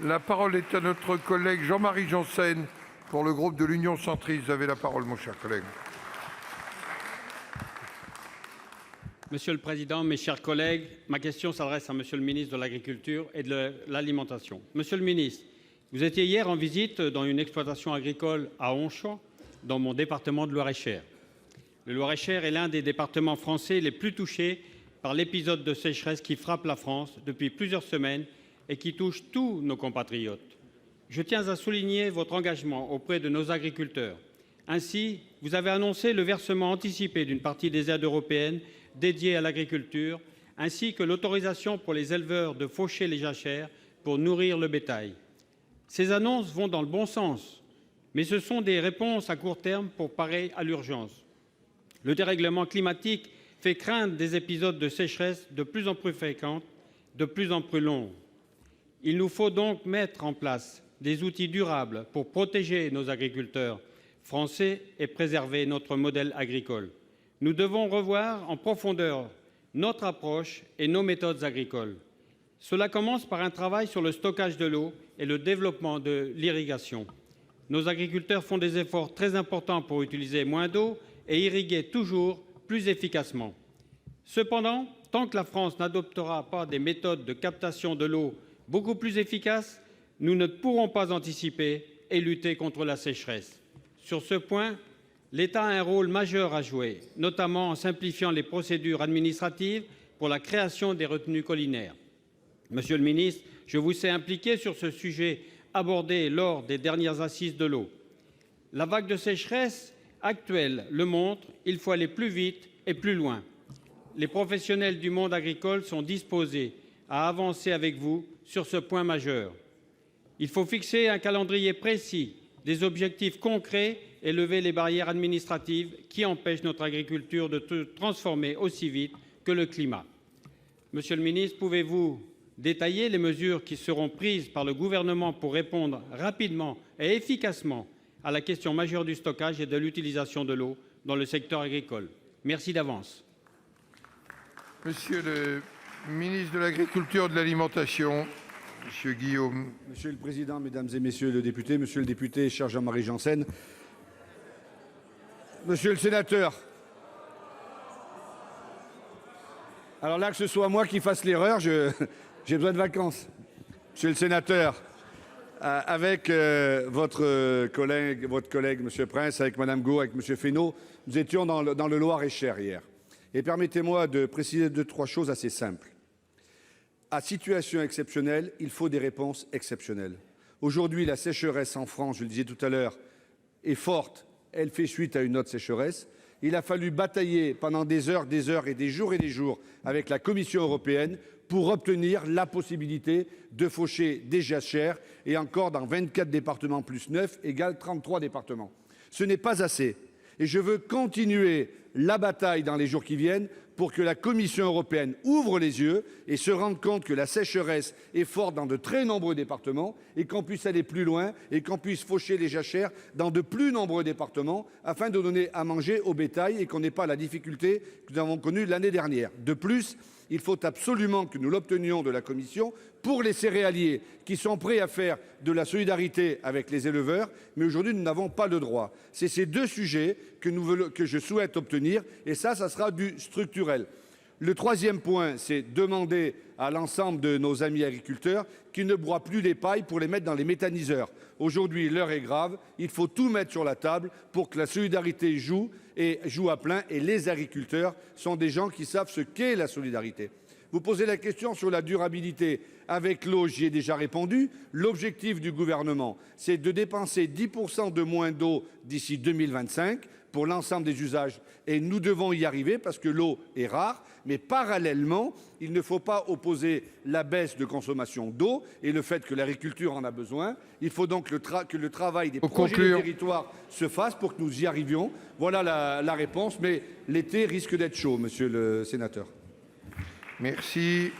La parole est à notre collègue Jean-Marie Janssens pour le groupe de l'Union centriste. Vous avez la parole, mon cher collègue. Monsieur le Président, mes chers collègues, ma question s'adresse à Monsieur le ministre de l'Agriculture et de l'Alimentation. Monsieur le ministre, vous étiez hier en visite dans une exploitation agricole à Onchamps, dans mon département de Loir-et-Cher. Le Loir-et-Cher est l'un des départements français les plus touchés par l'épisode de sécheresse qui frappe la France depuis plusieurs semaines et qui touche tous nos compatriotes. Je tiens à souligner votre engagement auprès de nos agriculteurs. Ainsi, vous avez annoncé le versement anticipé d'une partie des aides européennes dédiées à l'agriculture, ainsi que l'autorisation pour les éleveurs de faucher les jachères pour nourrir le bétail. Ces annonces vont dans le bon sens, mais ce sont des réponses à court terme pour parer à l'urgence. Le dérèglement climatique fait craindre des épisodes de sécheresse de plus en plus fréquents, de plus en plus longs. Il nous faut donc mettre en place des outils durables pour protéger nos agriculteurs français et préserver notre modèle agricole. Nous devons revoir en profondeur notre approche et nos méthodes agricoles. Cela commence par un travail sur le stockage de l'eau et le développement de l'irrigation. Nos agriculteurs font des efforts très importants pour utiliser moins d'eau et irriguer toujours plus efficacement. Cependant, tant que la France n'adoptera pas des méthodes de captation de l'eau beaucoup plus efficaces, nous ne pourrons pas anticiper et lutter contre la sécheresse. Sur ce point, l'État a un rôle majeur à jouer, notamment en simplifiant les procédures administratives pour la création des retenues collinaires. Monsieur le ministre, je vous sais impliqué sur ce sujet abordé lors des dernières assises de l'eau. La vague de sécheresse actuelle le montre, il faut aller plus vite et plus loin. Les professionnels du monde agricole sont disposés à avancer avec vous sur ce point majeur. Il faut fixer un calendrier précis, des objectifs concrets et lever les barrières administratives qui empêchent notre agriculture de se transformer aussi vite que le climat. Monsieur le ministre, pouvez-vous détailler les mesures qui seront prises par le gouvernement pour répondre rapidement et efficacement à la question majeure du stockage et de l'utilisation de l'eau dans le secteur agricole? Merci d'avance. Monsieur le ministre de l'Agriculture et de l'Alimentation, Monsieur Guillaume. Monsieur le Président, Mesdames et Messieurs les députés, Monsieur le député, cher Jean-Marie Janssens, Monsieur le sénateur, alors là, que ce soit moi qui fasse l'erreur, j'ai besoin de vacances. Monsieur le sénateur, avec votre collègue, Monsieur Prince, avec Madame Gau, avec Monsieur Fesneau, nous étions dans le Loir-et-Cher hier. Et permettez-moi de préciser 2-3 choses assez simples. À situation exceptionnelle, il faut des réponses exceptionnelles. Aujourd'hui, la sécheresse en France, je le disais tout à l'heure, est forte. Elle fait suite à une autre sécheresse. Il a fallu batailler pendant des heures et des jours avec la Commission européenne pour obtenir la possibilité de faucher des jachères et encore dans 24 départements plus 9 égale 33 départements. Ce n'est pas assez. Et je veux continuer la bataille dans les jours qui viennent pour que la Commission européenne ouvre les yeux et se rende compte que la sécheresse est forte dans de très nombreux départements et qu'on puisse aller plus loin et qu'on puisse faucher les jachères dans de plus nombreux départements afin de donner à manger au bétail et qu'on n'ait pas la difficulté que nous avons connue l'année dernière. De plus, il faut absolument que nous l'obtenions de la Commission pour les céréaliers qui sont prêts à faire de la solidarité avec les éleveurs, mais aujourd'hui nous n'avons pas le droit. C'est ces 2 sujets que je souhaite obtenir et ça sera du structurel. Le 3e point, c'est demander à l'ensemble de nos amis agriculteurs qu'ils ne broient plus les pailles pour les mettre dans les méthaniseurs. Aujourd'hui, l'heure est grave, il faut tout mettre sur la table pour que la solidarité joue à plein et les agriculteurs sont des gens qui savent ce qu'est la solidarité. Vous posez la question sur la durabilité. Avec l'eau, j'y ai déjà répondu. L'objectif du gouvernement, c'est de dépenser 10% de moins d'eau d'ici 2025 pour l'ensemble des usages. Et nous devons y arriver parce que l'eau est rare. Mais parallèlement, il ne faut pas opposer la baisse de consommation d'eau et le fait que l'agriculture en a besoin. Il faut donc que le travail des projets de territoire se fasse pour que nous y arrivions. Voilà la réponse. Mais l'été risque d'être chaud, monsieur le sénateur. Merci.